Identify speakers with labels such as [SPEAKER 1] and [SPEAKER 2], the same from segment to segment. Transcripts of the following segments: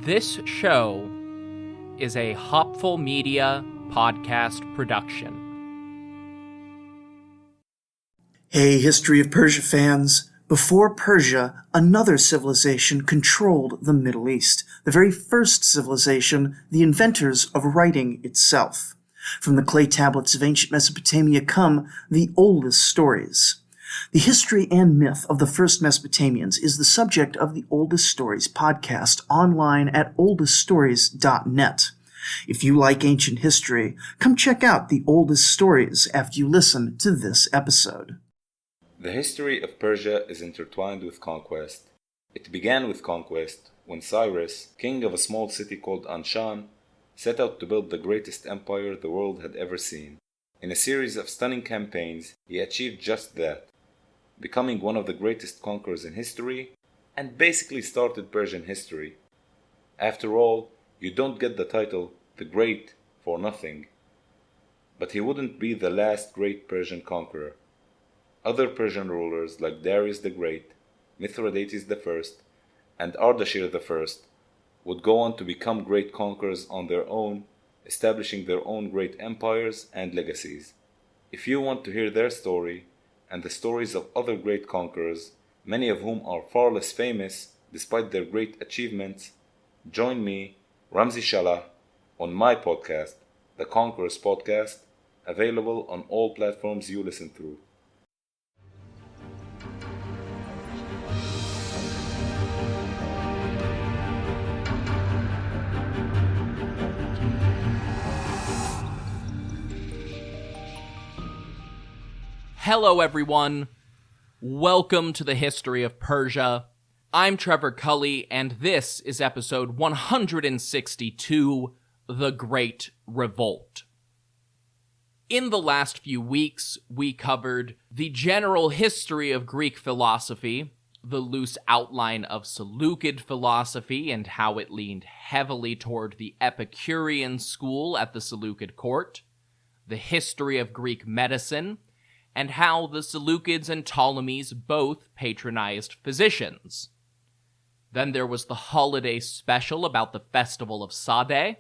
[SPEAKER 1] This show is a Hopful Media podcast production.
[SPEAKER 2] Hey, History of Persia fans. Before Persia, another civilization controlled the Middle East. The very first civilization, the inventors of writing itself. From the clay tablets of ancient Mesopotamia come the oldest stories. The history and myth of the first Mesopotamians is the subject of the Oldest Stories podcast online at oldeststories.net. If you like ancient history, come check out the Oldest Stories after you listen to this episode.
[SPEAKER 3] The history of Persia is intertwined with conquest. It began with conquest when Cyrus, king of a small city called Anshan, set out to build the greatest empire the world had ever seen. In a series of stunning campaigns, he achieved just that, becoming one of the greatest conquerors in history, and basically started Persian history. After all, you don't get the title the Great for nothing. But he wouldn't be the last great Persian conqueror. Other Persian rulers like Darius the Great, Mithridates I, and Ardashir I would go on to become great conquerors on their own, establishing their own great empires and legacies. If you want to hear their story, and the stories of other great conquerors, many of whom are far less famous despite their great achievements, join me, Ramzi Shalah, on my podcast, The Conquerors Podcast, available on all platforms you listen through.
[SPEAKER 1] Hello everyone, welcome to the History of Persia. I'm Trevor Cully, and this is episode 162, The Great Revolt. In the last few weeks, we covered the general history of Greek philosophy, the loose outline of Seleucid philosophy and how it leaned heavily toward the Epicurean school at the Seleucid court, the history of Greek medicine, and how the Seleucids and Ptolemies both patronized physicians. Then there was the holiday special about the festival of Sade,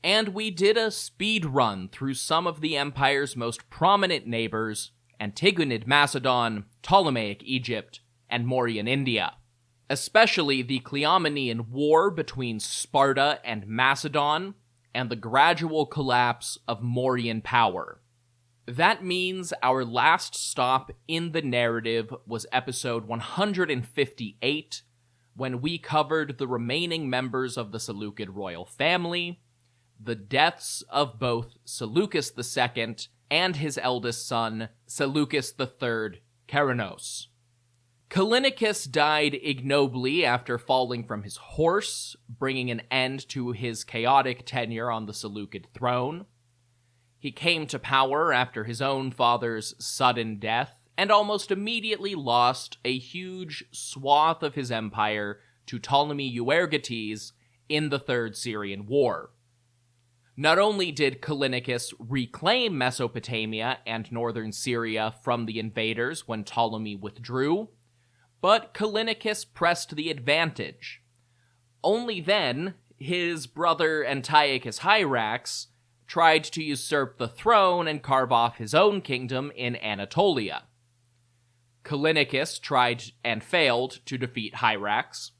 [SPEAKER 1] and we did a speed run through some of the empire's most prominent neighbors, Antigonid Macedon, Ptolemaic Egypt, and Mauryan India, especially the Cleomenian War between Sparta and Macedon, and the gradual collapse of Mauryan power. That means our last stop in the narrative was episode 158, when we covered the remaining members of the Seleucid royal family, the deaths of both Seleucus II and his eldest son, Seleucus III Keranos. Callinicus died ignobly after falling from his horse, bringing an end to his chaotic tenure on the Seleucid throne. He came to power after his own father's sudden death, and almost immediately lost a huge swath of his empire to Ptolemy Euergetes in the Third Syrian War. Not only did Callinicus reclaim Mesopotamia and northern Syria from the invaders when Ptolemy withdrew, but Callinicus pressed the advantage. Only then, his brother Antiochus Hyrax tried to usurp the throne and carve off his own kingdom in Anatolia. Callinicus tried and failed to defeat Hyrax.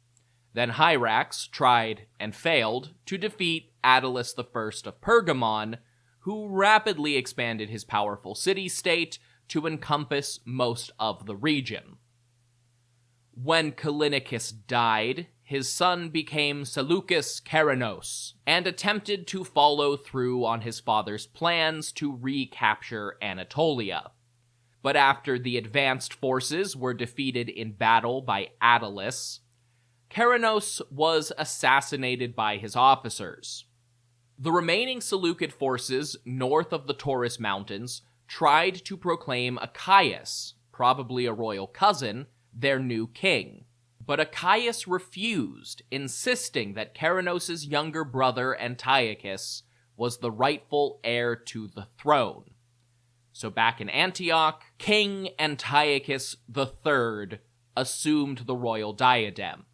[SPEAKER 1] Then Hyrax tried and failed to defeat Attalus I of Pergamon, who rapidly expanded his powerful city-state to encompass most of the region. When Callinicus died, his son became Seleucus Keranos, and attempted to follow through on his father's plans to recapture Anatolia. But after the advanced forces were defeated in battle by Attalus, Keranos was assassinated by his officers. The remaining Seleucid forces north of the Taurus Mountains tried to proclaim Achaeus, probably a royal cousin, their new king. But Achaeus refused, insisting that Keranos' younger brother Antiochus was the rightful heir to the throne. So back in Antioch, King Antiochus III assumed the royal diadem.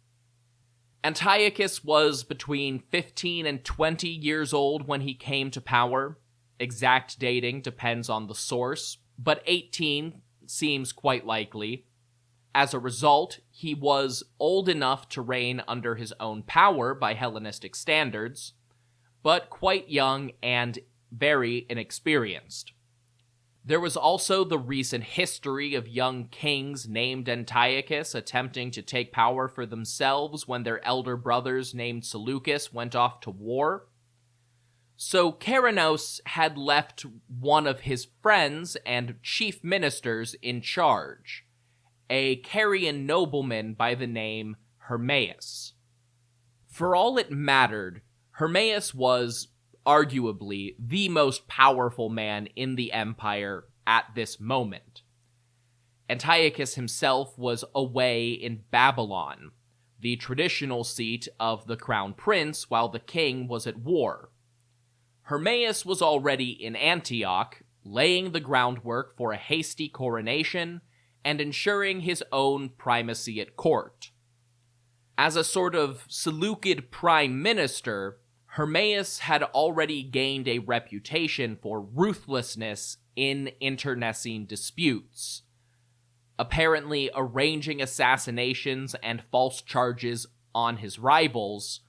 [SPEAKER 1] Antiochus was between 15 and 20 years old when he came to power. Exact dating depends on the source, but 18 seems quite likely. As a result, he was old enough to reign under his own power by Hellenistic standards, but quite young and very inexperienced. There was also the recent history of young kings named Antiochus attempting to take power for themselves when their elder brothers named Seleucus went off to war. So Keranos had left one of his friends and chief ministers in charge, a Carian nobleman by the name Hermaeus. For all it mattered, Hermaeus was arguably the most powerful man in the empire at this moment. Antiochus himself was away in Babylon, the traditional seat of the crown prince, while the king was at war. Hermaeus was already in Antioch, laying the groundwork for a hasty coronation and ensuring his own primacy at court. As a sort of Seleucid prime minister, Hermaeus had already gained a reputation for ruthlessness in internecine disputes, apparently arranging assassinations and false charges on his rivals,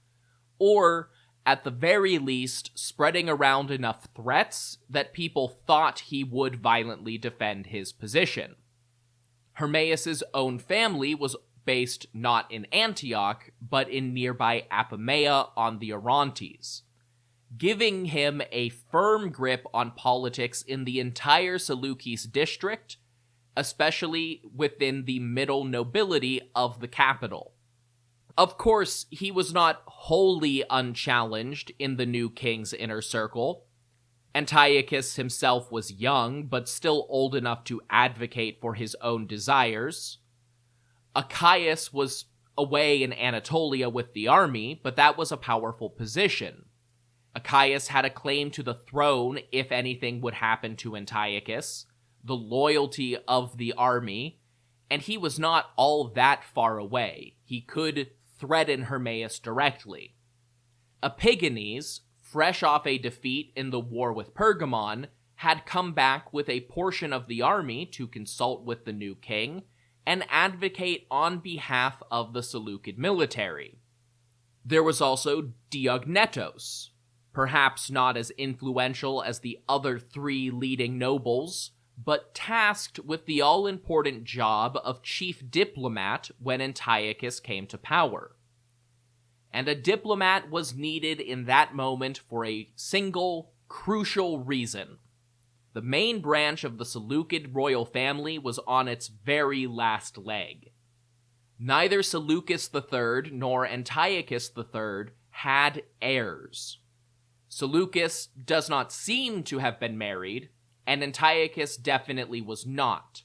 [SPEAKER 1] or, at the very least, spreading around enough threats that people thought he would violently defend his position. Hermaeus' own family was based not in Antioch, but in nearby Apamea on the Orontes, giving him a firm grip on politics in the entire Seleucid district, especially within the middle nobility of the capital. Of course, he was not wholly unchallenged in the new king's inner circle. Antiochus himself was young, but still old enough to advocate for his own desires. Achaeus was away in Anatolia with the army, but that was a powerful position. Achaeus had a claim to the throne if anything would happen to Antiochus, the loyalty of the army, and he was not all that far away. He could threaten Hermaeus directly. Epigenes, fresh off a defeat in the war with Pergamon, had come back with a portion of the army to consult with the new king and advocate on behalf of the Seleucid military. There was also Diognetos, perhaps not as influential as the other three leading nobles, but tasked with the all-important job of chief diplomat when Antiochus came to power. And a diplomat was needed in that moment for a single, crucial reason. The main branch of the Seleucid royal family was on its very last leg. Neither Seleucus III nor Antiochus III had heirs. Seleucus does not seem to have been married, and Antiochus definitely was not,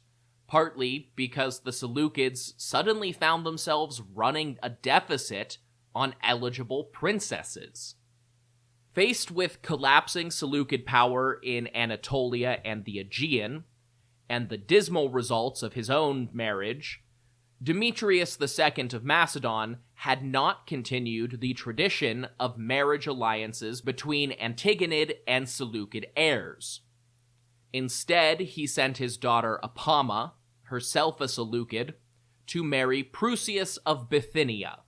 [SPEAKER 1] partly because the Seleucids suddenly found themselves running a deficit on eligible princesses. Faced with collapsing Seleucid power in Anatolia and the Aegean, and the dismal results of his own marriage, Demetrius II of Macedon had not continued the tradition of marriage alliances between Antigonid and Seleucid heirs. Instead, he sent his daughter Apama, herself a Seleucid, to marry Prusias of Bithynia.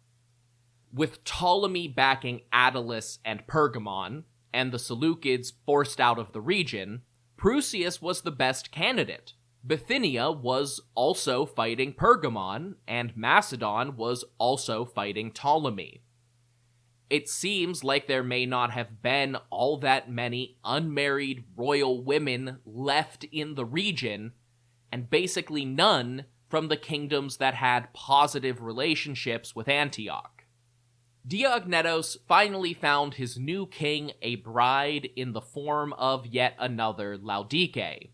[SPEAKER 1] With Ptolemy backing Attalus and Pergamon, and the Seleucids forced out of the region, Prusias was the best candidate. Bithynia was also fighting Pergamon, and Macedon was also fighting Ptolemy. It seems like there may not have been all that many unmarried royal women left in the region, and basically none from the kingdoms that had positive relationships with Antioch. Diognetos finally found his new king a bride in the form of yet another Laodike,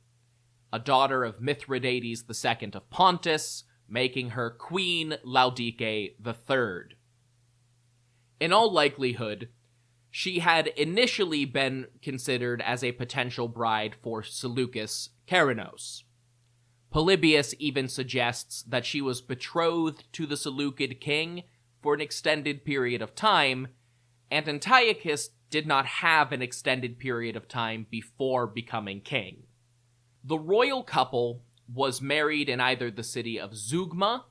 [SPEAKER 1] a daughter of Mithridates II of Pontus, making her Queen Laodike III. In all likelihood, she had initially been considered as a potential bride for Seleucus Keranos. Polybius even suggests that she was betrothed to the Seleucid king for an extended period of time, and Antiochus did not have an extended period of time before becoming king. The royal couple was married in either the city of Zeugma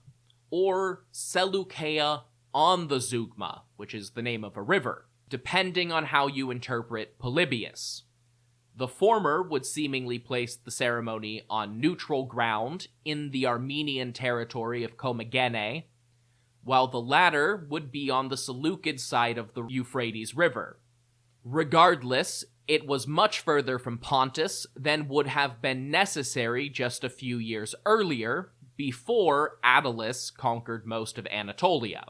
[SPEAKER 1] or Seleucia on the Zeugma, which is the name of a river, depending on how you interpret Polybius. The former would seemingly place the ceremony on neutral ground in the Armenian territory of Commagene, while the latter would be on the Seleucid side of the Euphrates River. Regardless, it was much further from Pontus than would have been necessary just a few years earlier, before Attalus conquered most of Anatolia.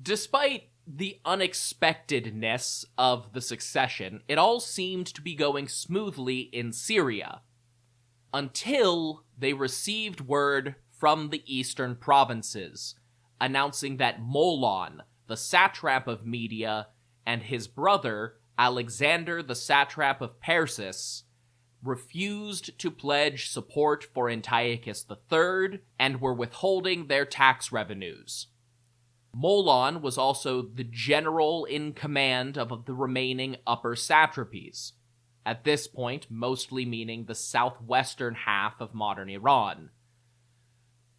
[SPEAKER 1] Despite the unexpectedness of the succession, it all seemed to be going smoothly in Syria, until they received word from the eastern provinces, announcing that Molon, the satrap of Media, and his brother, Alexander the satrap of Persis, refused to pledge support for Antiochus III and were withholding their tax revenues. Molon was also the general in command of the remaining upper satrapies, at this point mostly meaning the southwestern half of modern Iran.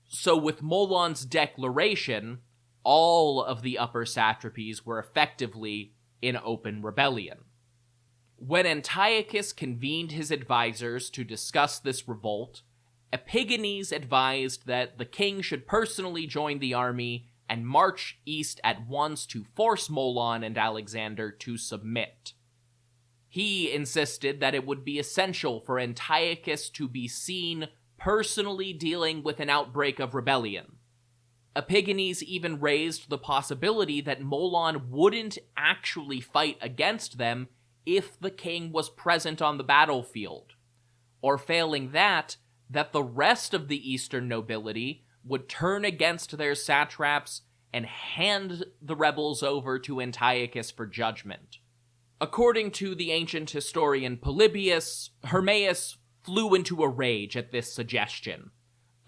[SPEAKER 1] So with Molon's declaration, all of the upper satrapies were effectively in open rebellion. When Antiochus convened his advisors to discuss this revolt, Epigenes advised that the king should personally join the army and march east at once to force Molon and Alexander to submit. He insisted that it would be essential for Antiochus to be seen personally dealing with an outbreak of rebellion. Epigenes even raised the possibility that Molon wouldn't actually fight against them if the king was present on the battlefield, or failing that the rest of the eastern nobility would turn against their satraps and hand the rebels over to Antiochus for judgment. According to the ancient historian Polybius, Hermaeus flew into a rage at this suggestion,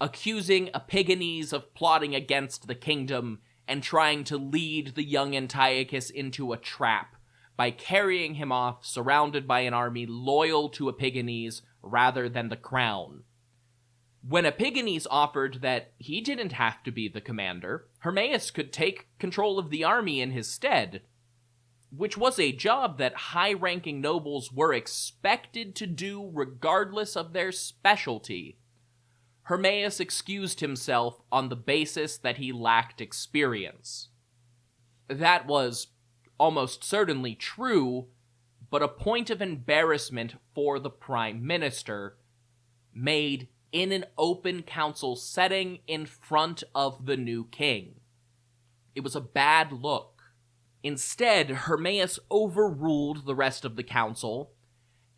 [SPEAKER 1] accusing Epigenes of plotting against the kingdom and trying to lead the young Antiochus into a trap by carrying him off surrounded by an army loyal to Epigenes rather than the crown. When Epigenes offered that he didn't have to be the commander, Hermaeus could take control of the army in his stead, which was a job that high-ranking nobles were expected to do regardless of their specialty. Hermaeus excused himself on the basis that he lacked experience. That was almost certainly true, but a point of embarrassment for the prime minister, made in an open council setting in front of the new king. It was a bad look. Instead, Hermaeus overruled the rest of the council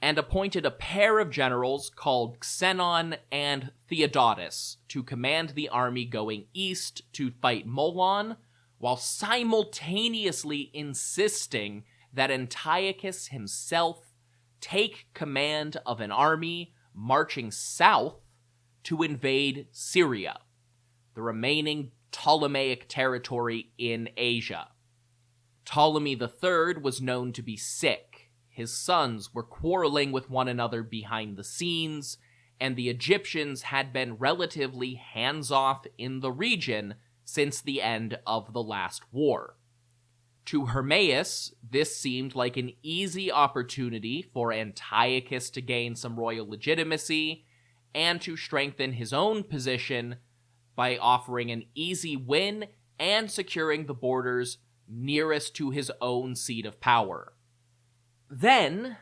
[SPEAKER 1] and appointed a pair of generals called Xenon and Theodotus to command the army going east to fight Molon, while simultaneously insisting that Antiochus himself take command of an army marching south to invade Syria, the remaining Ptolemaic territory in Asia. Ptolemy III was known to be sick. His sons were quarreling with one another behind the scenes, and the Egyptians had been relatively hands-off in the region since the end of the last war. To Hermaeus, this seemed like an easy opportunity for Antiochus to gain some royal legitimacy and to strengthen his own position by offering an easy win and securing the borders nearest to his own seat of power. Then,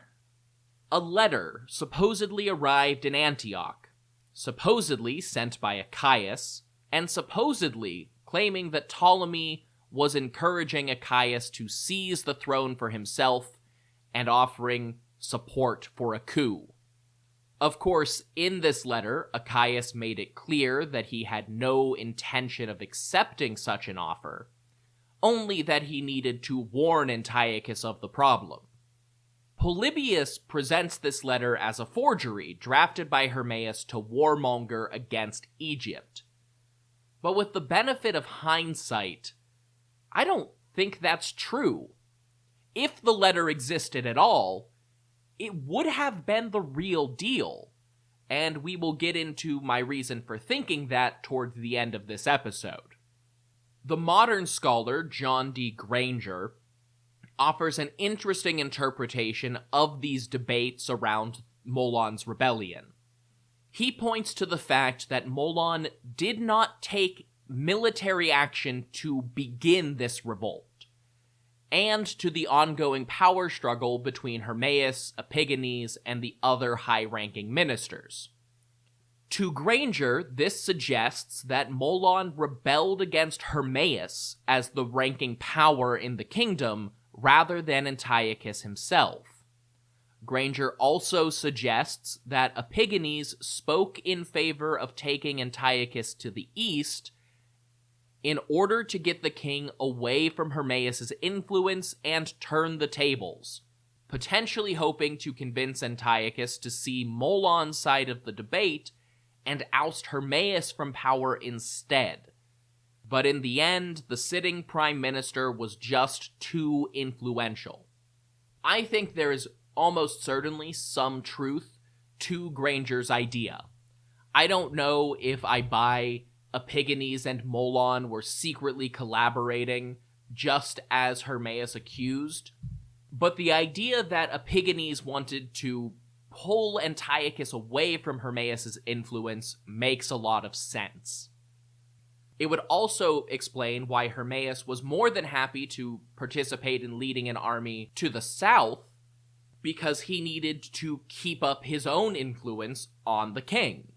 [SPEAKER 1] a letter supposedly arrived in Antioch, supposedly sent by Achaeus, and supposedly claiming that Ptolemy was encouraging Achaeus to seize the throne for himself and offering support for a coup. Of course, in this letter, Achaeus made it clear that he had no intention of accepting such an offer, only that he needed to warn Antiochus of the problem. Polybius presents this letter as a forgery drafted by Hermaeus to warmonger against Egypt. But with the benefit of hindsight, I don't think that's true. If the letter existed at all, it would have been the real deal, and we will get into my reason for thinking that towards the end of this episode. The modern scholar John D. Granger offers an interesting interpretation of these debates around Molon's rebellion. He points to the fact that Molon did not take military action to begin this revolt, and to the ongoing power struggle between Hermaeus, Epigenes, and the other high-ranking ministers. To Granger, this suggests that Molon rebelled against Hermaeus as the ranking power in the kingdom, rather than Antiochus himself. Granger also suggests that Epigenes spoke in favor of taking Antiochus to the east in order to get the king away from Hermaeus' influence and turn the tables, potentially hoping to convince Antiochus to see Molon's side of the debate and oust Hermaeus from power instead. But in the end, the sitting prime minister was just too influential. I think there is almost certainly some truth to Granger's idea. I don't know if I buy Epigenes and Molon were secretly collaborating, just as Hermaeus accused, but the idea that Epigenes wanted to pull Antiochus away from Hermaeus' influence makes a lot of sense. It would also explain why Hermaeus was more than happy to participate in leading an army to the south, because he needed to keep up his own influence on the king.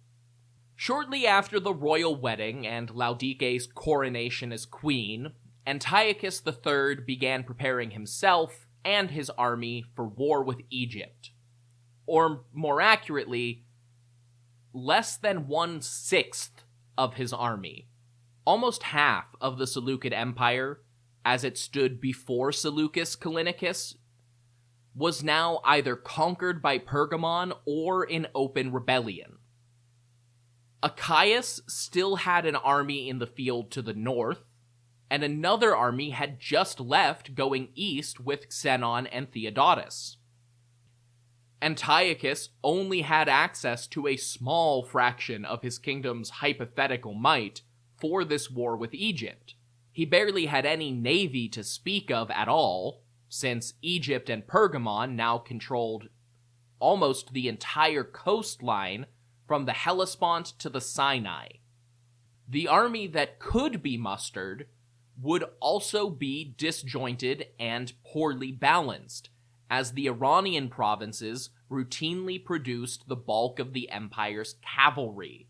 [SPEAKER 1] Shortly after the royal wedding and Laodice's coronation as queen, Antiochus III began preparing himself and his army for war with Egypt. Or, more accurately, less than 1/6 of his army, almost half of the Seleucid Empire, as it stood before Seleucus Callinicus, was now either conquered by Pergamon or in open rebellion. Achaeus still had an army in the field to the north, and another army had just left going east with Xenon and Theodotus. Antiochus only had access to a small fraction of his kingdom's hypothetical might for this war with Egypt. He barely had any navy to speak of at all, since Egypt and Pergamon now controlled almost the entire coastline from the Hellespont to the Sinai. The army that could be mustered would also be disjointed and poorly balanced, as the Iranian provinces routinely produced the bulk of the empire's cavalry,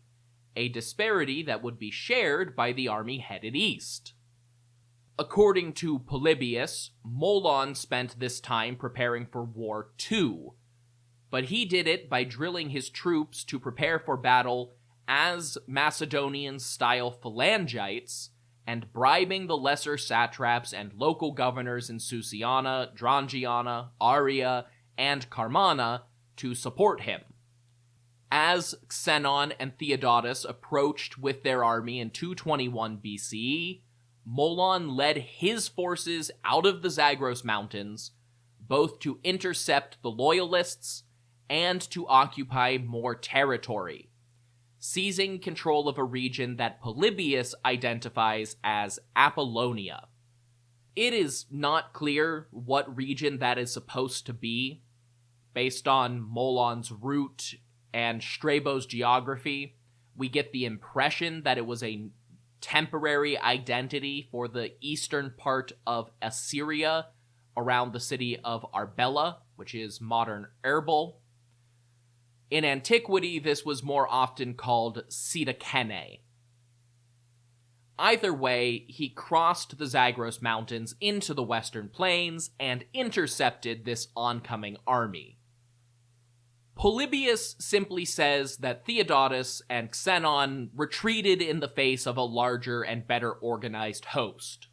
[SPEAKER 1] a disparity that would be shared by the army headed east. According to Polybius, Molon spent this time preparing for war too, but he did it by drilling his troops to prepare for battle as Macedonian-style phalangites and bribing the lesser satraps and local governors in Susiana, Drangiana, Aria, and Carmana to support him. As Xenon and Theodotus approached with their army in 221 BCE, Molon led his forces out of the Zagros Mountains, both to intercept the loyalists and to occupy more territory, seizing control of a region that Polybius identifies as Apollonia. It is not clear what region that is supposed to be, based on Molon's route and Strabo's geography. We get the impression that it was a temporary identity for the eastern part of Assyria around the city of Arbela, which is modern Erbil. In antiquity, this was more often called Sidakene. Either way, he crossed the Zagros Mountains into the western plains and intercepted this oncoming army. Polybius simply says that Theodotus and Xenon retreated in the face of a larger and better organized host.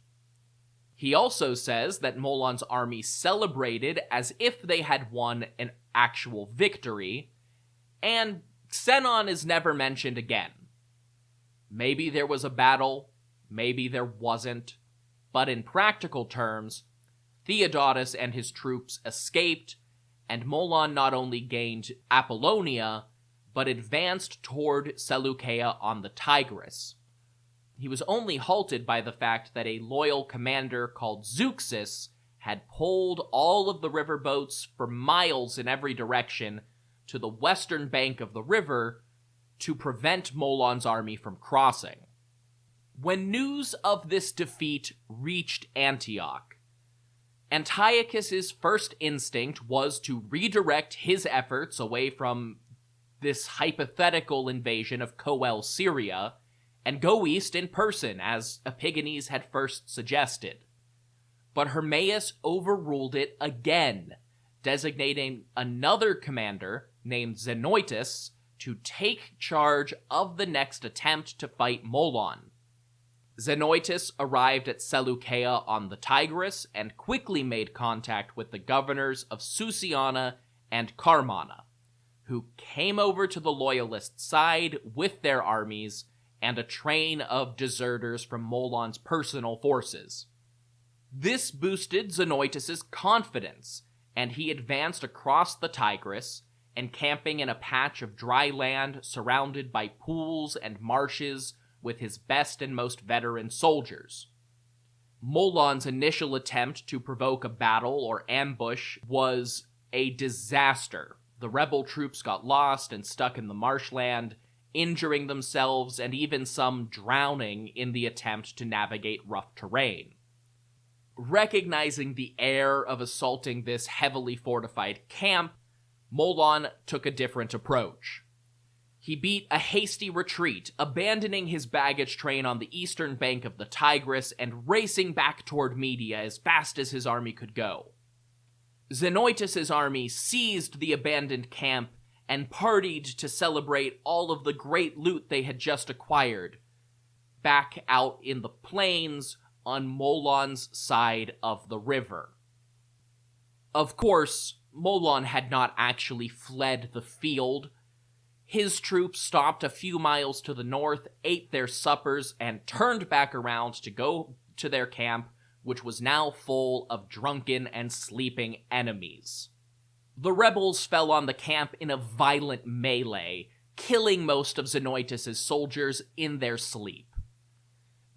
[SPEAKER 1] He also says that Molon's army celebrated as if they had won an actual victory, and Xenon is never mentioned again. Maybe there was a battle, maybe there wasn't. But in practical terms, Theodotus and his troops escaped, and Molon not only gained Apollonia, but advanced toward Seleucia on the Tigris. He was only halted by the fact that a loyal commander called Zeuxis had pulled all of the river boats for miles in every direction to the western bank of the river to prevent Molon's army from crossing. When news of this defeat reached Antioch, Antiochus's first instinct was to redirect his efforts away from this hypothetical invasion of Coel Syria and go east in person, as Epigenes had first suggested. But Hermeius overruled it again, designating another commander named Zenoitis to take charge of the next attempt to fight Molon. Zenoitis arrived at Seleucia on the Tigris and quickly made contact with the governors of Susiana and Carmana, who came over to the loyalist side with their armies and a train of deserters from Molon's personal forces. This boosted Zenoitis' confidence, and he advanced across the Tigris, encamping in a patch of dry land surrounded by pools and marshes with his best and most veteran soldiers. Molon's initial attempt to provoke a battle or ambush was a disaster. The rebel troops got lost and stuck in the marshland, injuring themselves and even some drowning in the attempt to navigate rough terrain. Recognizing the air of assaulting this heavily fortified camp, Molon took a different approach. He beat a hasty retreat, abandoning his baggage train on the eastern bank of the Tigris and racing back toward Media as fast as his army could go. Zenoitis' army seized the abandoned camp and partied to celebrate all of the great loot they had just acquired, back out in the plains on Molon's side of the river. Of course, Molon had not actually fled the field. His troops stopped a few miles to the north, ate their suppers, and turned back around to go to their camp, which was now full of drunken and sleeping enemies. The rebels fell on the camp in a violent melee, killing most of Zenoitis' soldiers in their sleep.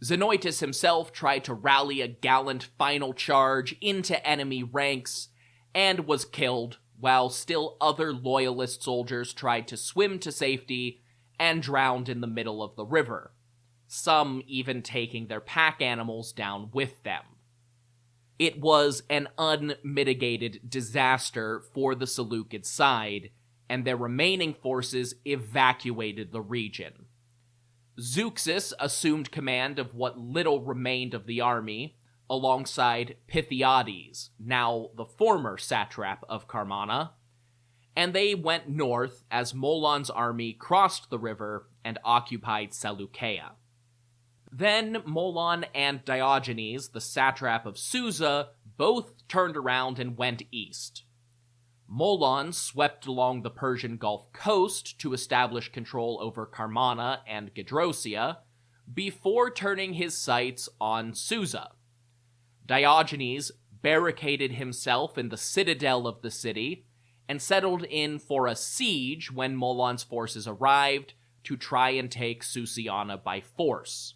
[SPEAKER 1] Zenoitis himself tried to rally a gallant final charge into enemy ranks and was killed, while still other loyalist soldiers tried to swim to safety and drowned in the middle of the river, some even taking their pack animals down with them. It was an unmitigated disaster for the Seleucid side, and their remaining forces evacuated the region. Zeuxis assumed command of what little remained of the army, alongside Pythiades, now the former satrap of Carmana, and they went north as Molon's army crossed the river and occupied Seleucia. Then Molon and Diogenes, the satrap of Susa, both turned around and went east. Molon swept along the Persian Gulf coast to establish control over Carmana and Gedrosia, before turning his sights on Susa. Diogenes barricaded himself in the citadel of the city and settled in for a siege when Molon's forces arrived to try and take Susiana by force.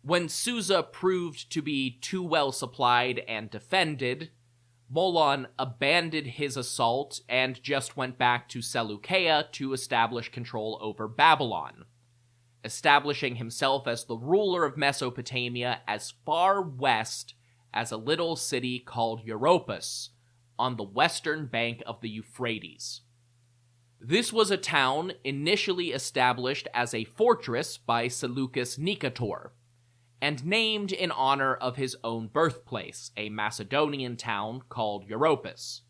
[SPEAKER 1] When Susa proved to be too well supplied and defended, Molon abandoned his assault and just went back to Seleucia to establish control over Babylon, establishing himself as the ruler of Mesopotamia as far west as a little city called Europus, on the western bank of the Euphrates. This was a town initially established as a fortress by Seleucus Nicator, and named in honor of his own birthplace, a Macedonian town called Europus.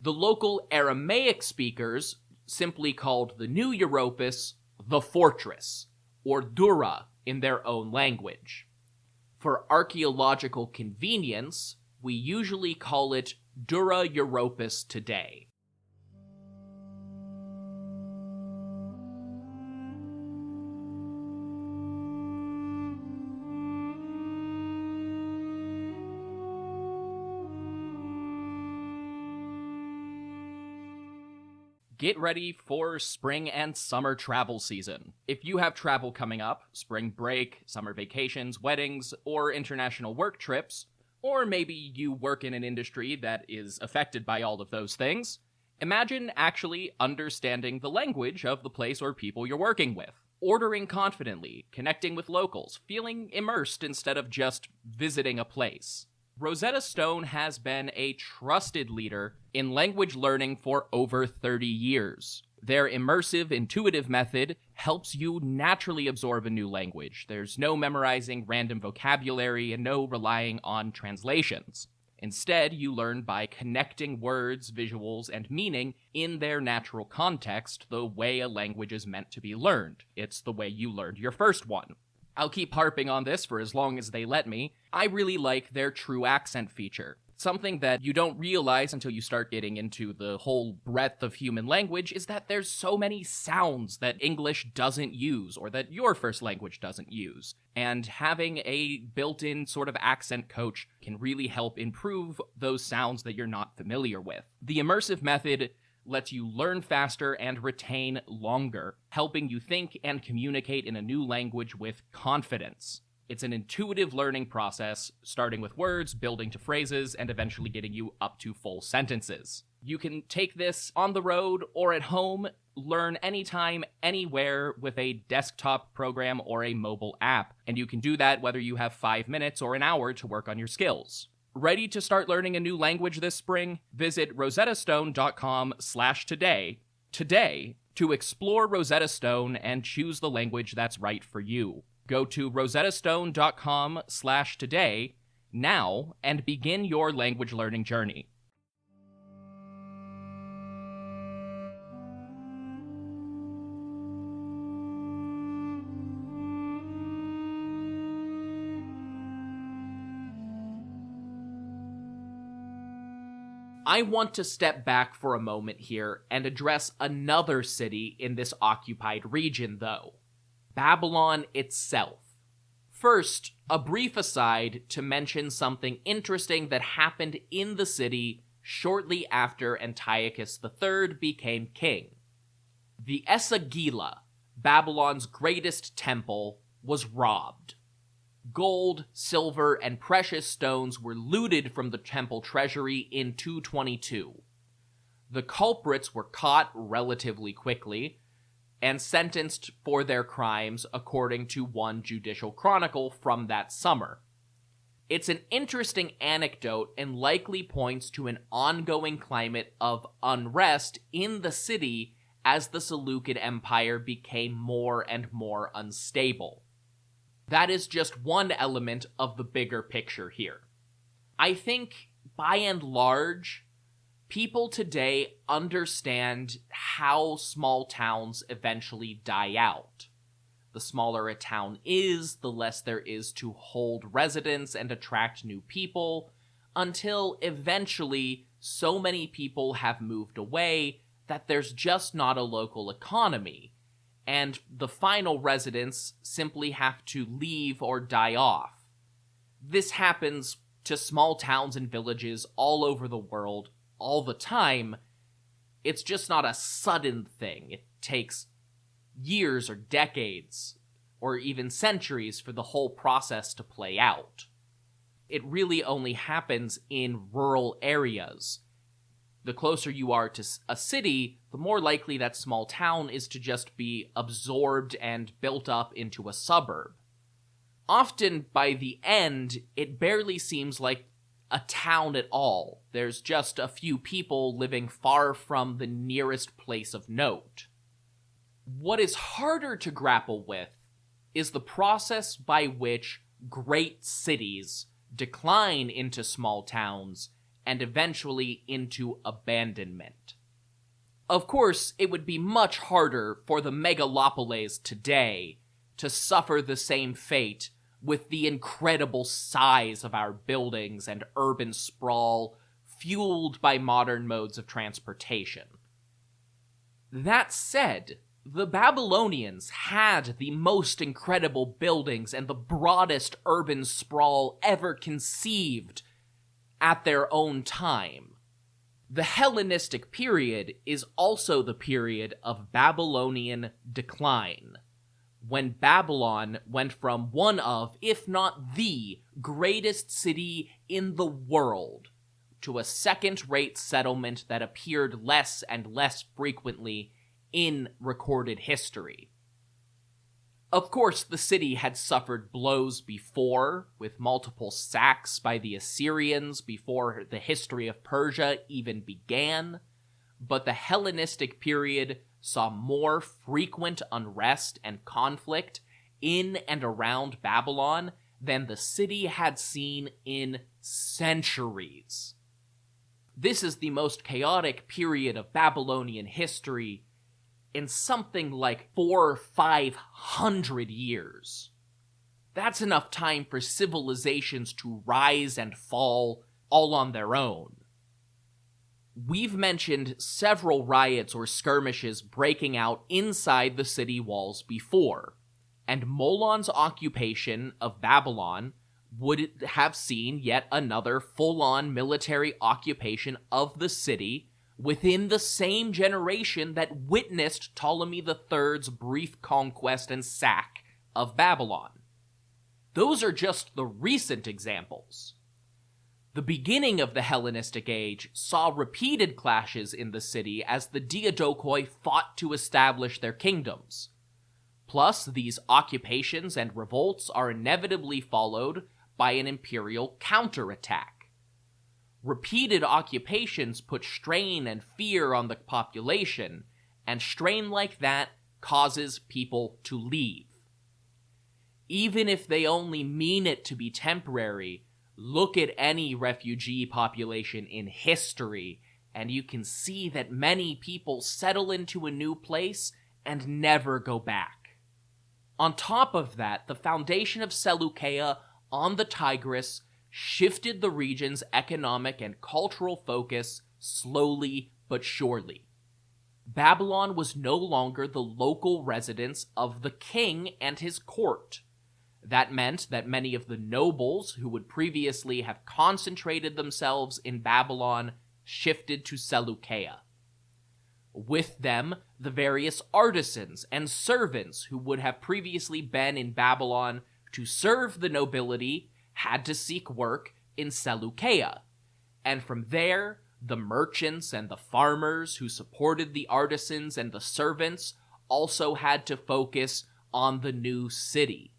[SPEAKER 1] The local Aramaic speakers simply called the new Europus the fortress, or Dura in their own language. For archaeological convenience, we usually call it Dura Europus today. get ready for spring and summer travel season. If you have travel coming up, spring break, summer vacations, weddings, or international work trips, or maybe you work in an industry that is affected by all of those things, imagine actually understanding the language of the place or people you're working with. Ordering confidently, connecting with locals, feeling immersed instead of just visiting a place. Rosetta Stone has been a trusted leader in language learning for over 30 years. Their immersive, intuitive method helps you naturally absorb a new language. There's no memorizing random vocabulary and no relying on translations. Instead, you learn by connecting words, visuals, and meaning in their natural context, the way a language is meant to be learned. It's the way you learned your first one. I'll keep harping on this for as long as they let me. I really like their true accent feature. Something that you don't realize until you start getting into the whole breadth of human language is that there's so many sounds that English doesn't use, or that your first language doesn't use. And having a built-in sort of accent coach can really help improve those sounds that you're not familiar with. The immersive method lets you learn faster and retain longer, helping you think and communicate in a new language with confidence. It's an intuitive learning process, starting with words, building to phrases, and eventually getting you up to full sentences. You can take this on the road or at home, learn anytime, anywhere with a desktop program or a mobile app, and you can do that whether you have 5 minutes or an hour to work on your skills. Ready to start learning a new language this spring? Visit rosettastone.com/today today to explore Rosetta Stone and choose the language that's right for you. Go to rosettastone.com/today now and begin your language learning journey. I want to step back for a moment here and address another city in this occupied region, though. Babylon itself. First, a brief aside to mention something interesting that happened in the city shortly after Antiochus III became king. The Esagila, Babylon's greatest temple, was robbed. Gold, silver, and precious stones were looted from the temple treasury in 222. The culprits were caught relatively quickly and sentenced for their crimes according to one judicial chronicle from that summer. It's an interesting anecdote and likely points to an ongoing climate of unrest in the city as the Seleucid Empire became more and more unstable. That is just one element of the bigger picture here. I think, by and large, people today understand how small towns eventually die out. The smaller a town is, the less there is to hold residents and attract new people, until eventually so many people have moved away that there's just not a local economy, and the final residents simply have to leave or die off. This happens to small towns and villages all over the world all the time. It's just not a sudden thing. It takes years or decades or even centuries for the whole process to play out. It really only happens in rural areas. The closer you are to a city, the more likely that small town is to just be absorbed and built up into a suburb. Often, by the end, it barely seems like a town at all. There's just a few people living far from the nearest place of note. What is harder to grapple with is the process by which great cities decline into small towns and eventually into abandonment. Of course, it would be much harder for the megalopoles today to suffer the same fate with the incredible size of our buildings and urban sprawl fueled by modern modes of transportation. That said, the Babylonians had the most incredible buildings and the broadest urban sprawl ever conceived at their own time. The Hellenistic period is also the period of Babylonian decline, when Babylon went from one of, if not the, greatest city in the world to a second-rate settlement that appeared less and less frequently in recorded history. Of course, the city had suffered blows before, with multiple sacks by the Assyrians before the history of Persia even began, but the Hellenistic period saw more frequent unrest and conflict in and around Babylon than the city had seen in centuries. This is the most chaotic period of Babylonian history in something like 400 or 500 years. That's enough time for civilizations to rise and fall all on their own. We've mentioned several riots or skirmishes breaking out inside the city walls before, and Molon's occupation of Babylon would have seen yet another full-on military occupation of the city within the same generation that witnessed Ptolemy III's brief conquest and sack of Babylon. Those are just the recent examples. The beginning of the Hellenistic Age saw repeated clashes in the city as the Diadochoi fought to establish their kingdoms. Plus, these occupations and revolts are inevitably followed by an imperial counterattack. Repeated occupations put strain and fear on the population, and strain like that causes people to leave. Even if they only mean it to be temporary, look at any refugee population in history, and you can see that many people settle into a new place and never go back. On top of that, the foundation of Seleucia on the Tigris shifted the region's economic and cultural focus slowly but surely. Babylon was no longer the local residence of the king and his court. That meant that many of the nobles who would previously have concentrated themselves in Babylon shifted to Seleucia. With them, the various artisans and servants who would have previously been in Babylon to serve the nobility had to seek work in Seleucia, and from there, the merchants and the farmers who supported the artisans and the servants also had to focus on the new city.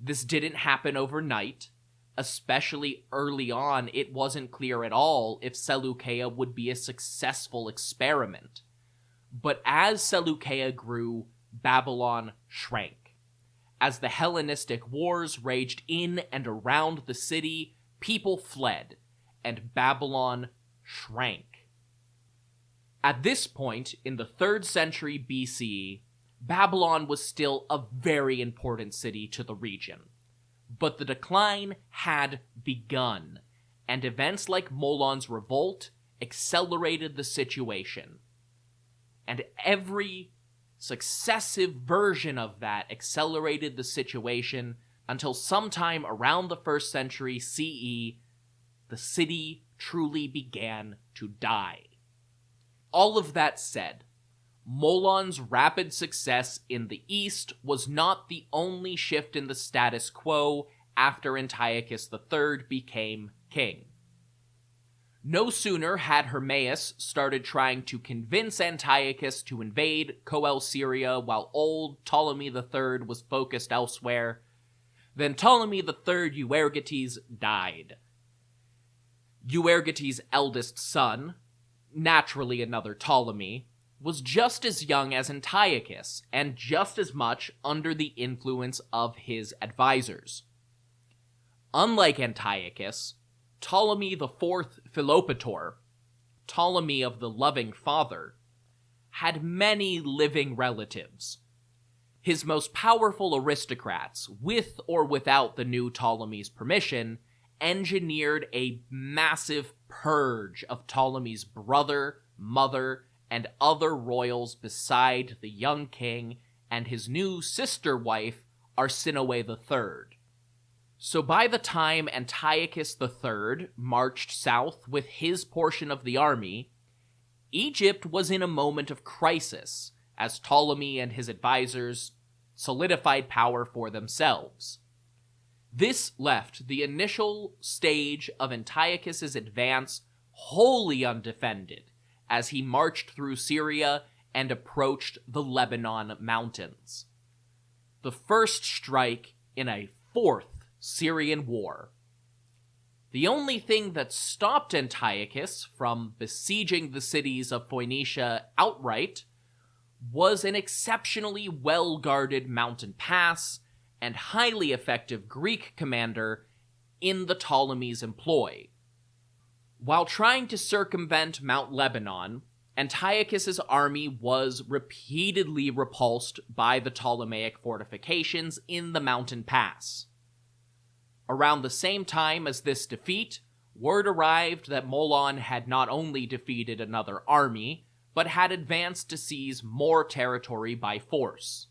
[SPEAKER 1] This didn't happen overnight. Especially early on, it wasn't clear at all if Seleucia would be a successful experiment. But as Seleucia grew, Babylon shrank. As the Hellenistic wars raged in and around the city, people fled, and Babylon shrank. At this point, in the 3rd century BCE, Babylon was still a very important city to the region. But the decline had begun, and events like Molon's revolt accelerated the situation. And every successive version of that accelerated the situation until sometime around the 1st century CE, the city truly began to die. All of that said, Molon's rapid success in the east was not the only shift in the status quo after Antiochus III became king. No sooner had Hermaeus started trying to convince Antiochus to invade Coel Syria while old Ptolemy III was focused elsewhere, than Ptolemy III Euergetes died. Euergetes' eldest son, naturally another Ptolemy, was just as young as Antiochus, and just as much under the influence of his advisors. Unlike Antiochus, Ptolemy IV Philopator, Ptolemy of the loving father, had many living relatives. His most powerful aristocrats, with or without the new Ptolemy's permission, engineered a massive purge of Ptolemy's brother, mother, and other royals beside the young king and his new sister wife, Arsinoe III. So by the time Antiochus III marched south with his portion of the army, Egypt was in a moment of crisis as Ptolemy and his advisors solidified power for themselves. This left the initial stage of Antiochus's advance wholly undefended as he marched through Syria and approached the Lebanon mountains. The first strike in a fourth Syrian war. The only thing that stopped Antiochus from besieging the cities of Phoenicia outright was an exceptionally well-guarded mountain pass and highly effective Greek commander in the Ptolemy's employ. While trying to circumvent Mount Lebanon, Antiochus's army was repeatedly repulsed by the Ptolemaic fortifications in the mountain pass. Around the same time as this defeat, word arrived that Molon had not only defeated another army, but had advanced to seize more territory by force.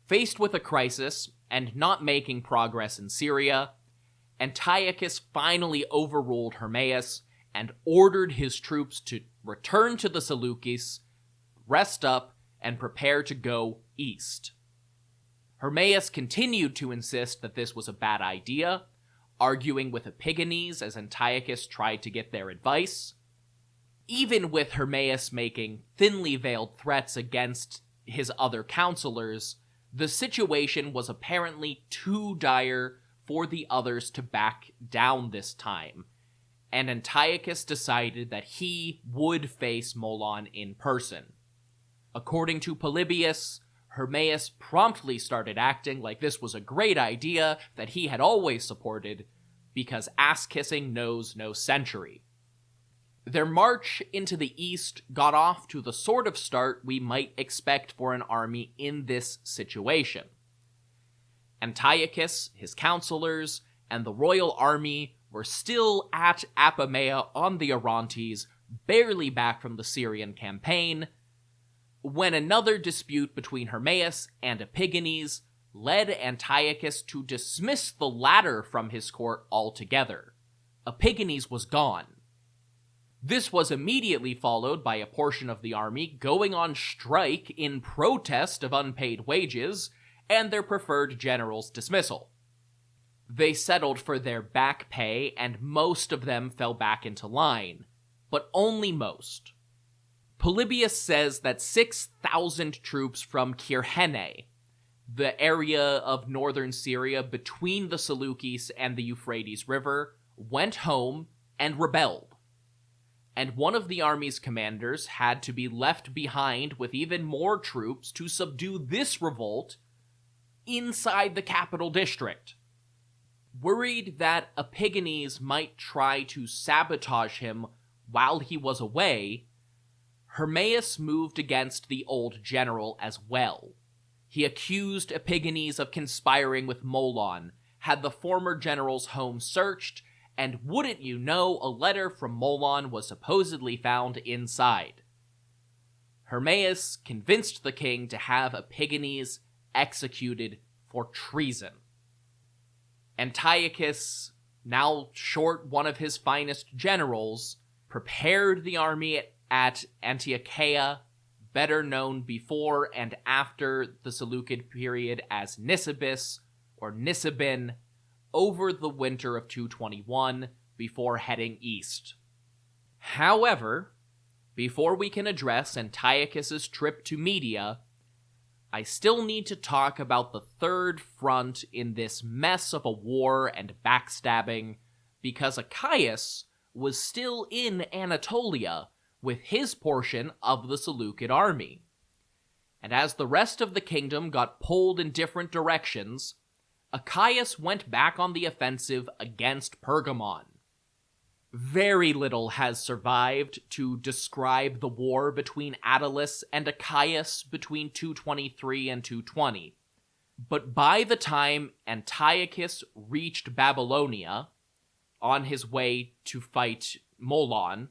[SPEAKER 1] Faced with a crisis, and not making progress in Syria, Antiochus finally overruled Hermaeus and ordered his troops to return to the Seleucids, rest up, and prepare to go east. Hermaeus continued to insist that this was a bad idea, arguing with Epigenes as Antiochus tried to get their advice. Even with Hermaeus making thinly veiled threats against his other counselors, the situation was apparently too dire for the others to back down this time, and Antiochus decided that he would face Molon in person. According to Polybius, Hermaeus promptly started acting like this was a great idea that he had always supported, because ass-kissing knows no century. Their march into the east got off to the sort of start we might expect for an army in this situation. Antiochus, his counselors, and the royal army were still at Apamea on the Orontes, barely back from the Syrian campaign, when another dispute between Hermaeus and Epigenes led Antiochus to dismiss the latter from his court altogether. Epigenes was gone. This was immediately followed by a portion of the army going on strike in protest of unpaid wages and their preferred general's dismissal. They settled for their back pay, and most of them fell back into line, but only most. Polybius says that 6,000 troops from Kyrene, the area of northern Syria between the Seleucids and the Euphrates River, went home and rebelled. And one of the army's commanders had to be left behind with even more troops to subdue this revolt inside the capital district. Worried that Epigenes might try to sabotage him while he was away, Hermaeus moved against the old general as well. He accused Epigenes of conspiring with Molon, had the former general's home searched, and wouldn't you know, a letter from Molon was supposedly found inside. Hermaeus convinced the king to have Epigenes executed for treason. Antiochus, now short one of his finest generals, prepared the army at Antiocheia, better known before and after the Seleucid period as Nisibis or Nisibin, over the winter of 221 before heading east. However, before we can address Antiochus's trip to Media, I still need to talk about the third front in this mess of a war and backstabbing, because Achaeus was still in Anatolia with his portion of the Seleucid army. And as the rest of the kingdom got pulled in different directions, Achaeus went back on the offensive against Pergamon. Very little has survived to describe the war between Attalus and Achaeus between 223 and 220. But by the time Antiochus reached Babylonia, on his way to fight Molon,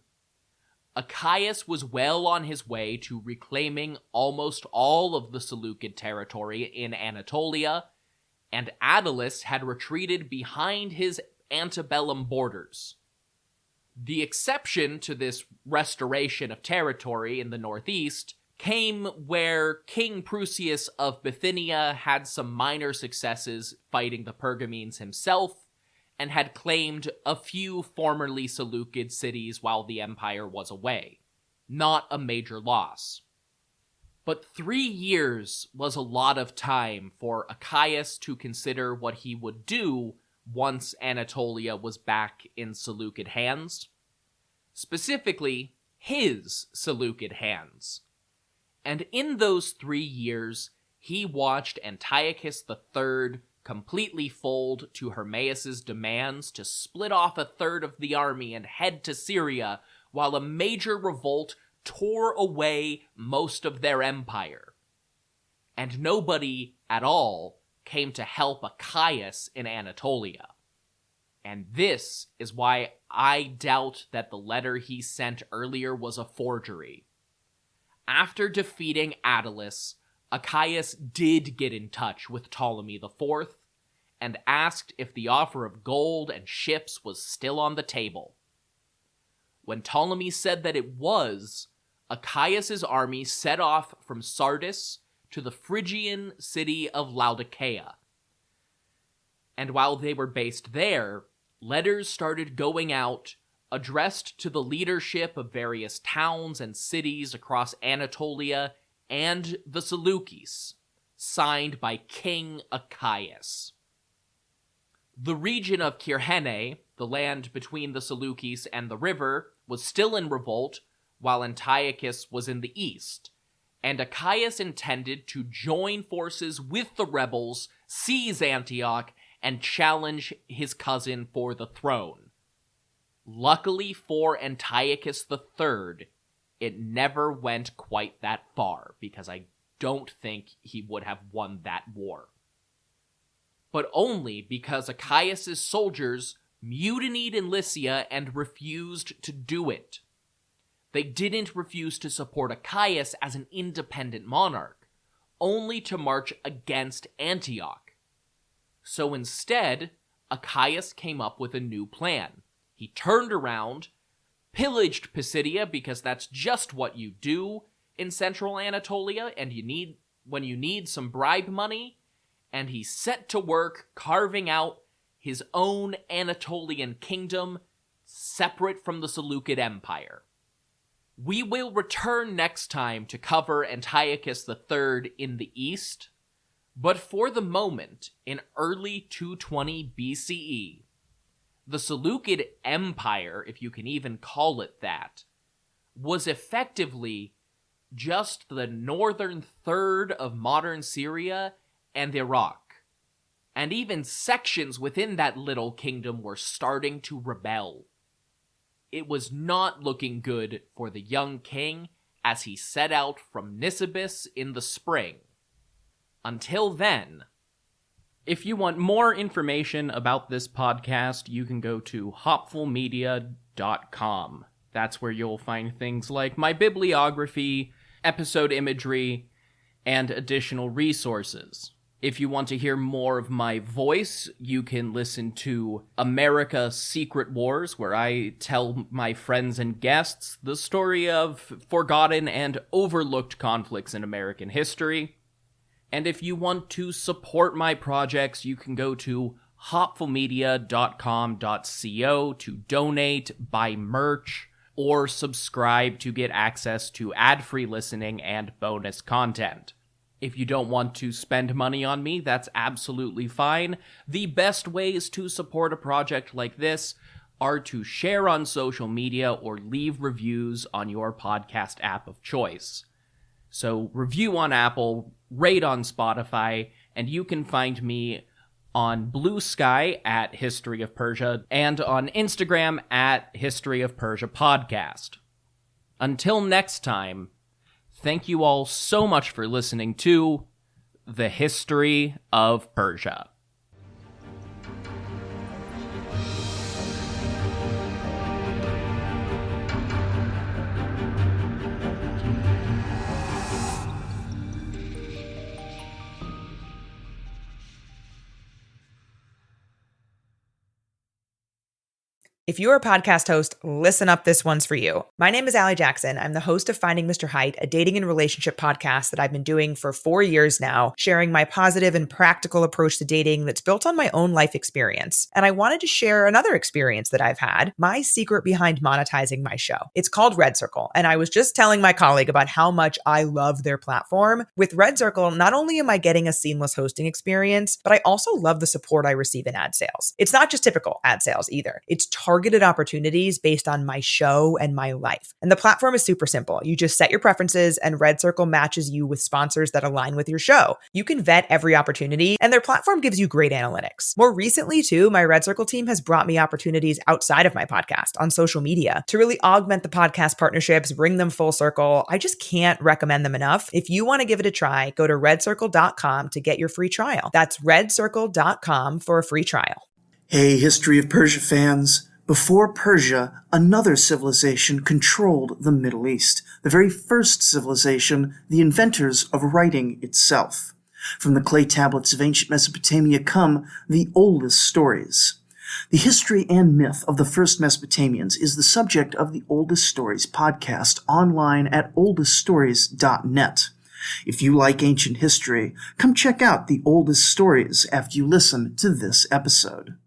[SPEAKER 1] Achaeus was well on his way to reclaiming almost all of the Seleucid territory in Anatolia, and Attalus had retreated behind his antebellum borders. The exception to this restoration of territory in the northeast came where King Prusias of Bithynia had some minor successes fighting the Pergamenes himself, and had claimed a few formerly Seleucid cities while the empire was away. Not a major loss. But 3 years was a lot of time for Antiochus to consider what he would do once Anatolia was back in Seleucid hands. Specifically, his Seleucid hands. And in those 3 years, he watched Antiochus III completely fold to Hermaeus' demands to split off a third of the army and head to Syria, while a major revolt tore away most of their empire. And nobody at all came to help Antiochus in Anatolia. And this is why I doubt that the letter he sent earlier was a forgery. After defeating Attalus, Antiochus did get in touch with Ptolemy IV and asked if the offer of gold and ships was still on the table. When Ptolemy said that it was, Antiochus' army set off from Sardis to the Phrygian city of Laodicea. And while they were based there, letters started going out addressed to the leadership of various towns and cities across Anatolia and the Seleucids, signed by King Antiochus. The region of Kyrene, the land between the Seleucids and the river, was still in revolt, while Antiochus was in the east, and Antiochus intended to join forces with the rebels, seize Antioch, and challenge his cousin for the throne. Luckily for Antiochus III, it never went quite that far, because I don't think he would have won that war. But only because Antiochus' soldiers mutinied in Lycia and refused to do it. They didn't refuse to support Antiochus as an independent monarch, only to march against Antioch. So instead, Antiochus came up with a new plan. He turned around, pillaged Pisidia, because that's just what you do in central Anatolia, and when you need some bribe money, and he set to work carving out his own Anatolian kingdom separate from the Seleucid Empire. We will return next time to cover Antiochus III in the east, but for the moment, in early 220 BCE, the Seleucid Empire, if you can even call it that, was effectively just the northern third of modern Syria and Iraq. And even sections within that little kingdom were starting to rebel. It was not looking good for the young king as he set out from Nisibis in the spring. Until then, if you want more information about this podcast, you can go to hopfulmedia.com. That's where you'll find things like my bibliography, episode imagery, and additional resources. If you want to hear more of my voice, you can listen to America Secret Wars, where I tell my friends and guests the story of forgotten and overlooked conflicts in American history. And if you want to support my projects, you can go to hopfulmedia.com.co to donate, buy merch, or subscribe to get access to ad-free listening and bonus content. If you don't want to spend money on me, that's absolutely fine. The best ways to support a project like this are to share on social media or leave reviews on your podcast app of choice. So review on Apple, rate on Spotify, and you can find me on Blue Sky at History of Persia and on Instagram at History of Persia Podcast. Until next time, thank you all so much for listening to The History of Persia.
[SPEAKER 4] If you're a podcast host, listen up, this one's for you. My name is Allie Jackson. I'm the host of Finding Mr. Height, a dating and relationship podcast that I've been doing for 4 years now, sharing my positive and practical approach to dating that's built on my own life experience. And I wanted to share another experience that I've had, my secret behind monetizing my show. It's called Red Circle, and I was just telling my colleague about how much I love their platform. With Red Circle, not only am I getting a seamless hosting experience, but I also love the support I receive in ad sales. It's not just typical ad sales either. It's targeted opportunities based on my show and my life. And the platform is super simple. You just set your preferences and Red Circle matches you with sponsors that align with your show. You can vet every opportunity and their platform gives you great analytics. More recently too, my Red Circle team has brought me opportunities outside of my podcast on social media to really augment the podcast partnerships, bring them full circle. I just can't recommend them enough. If you want to give it a try, go to redcircle.com to get your free trial. That's redcircle.com for a free trial.
[SPEAKER 2] Hey, History of Persia fans. Before Persia, another civilization controlled the Middle East, the very first civilization, the inventors of writing itself. From the clay tablets of ancient Mesopotamia come the oldest stories. The history and myth of the first Mesopotamians is the subject of the Oldest Stories podcast online at oldeststories.net. If you like ancient history, come check out the oldest stories after you listen to this episode.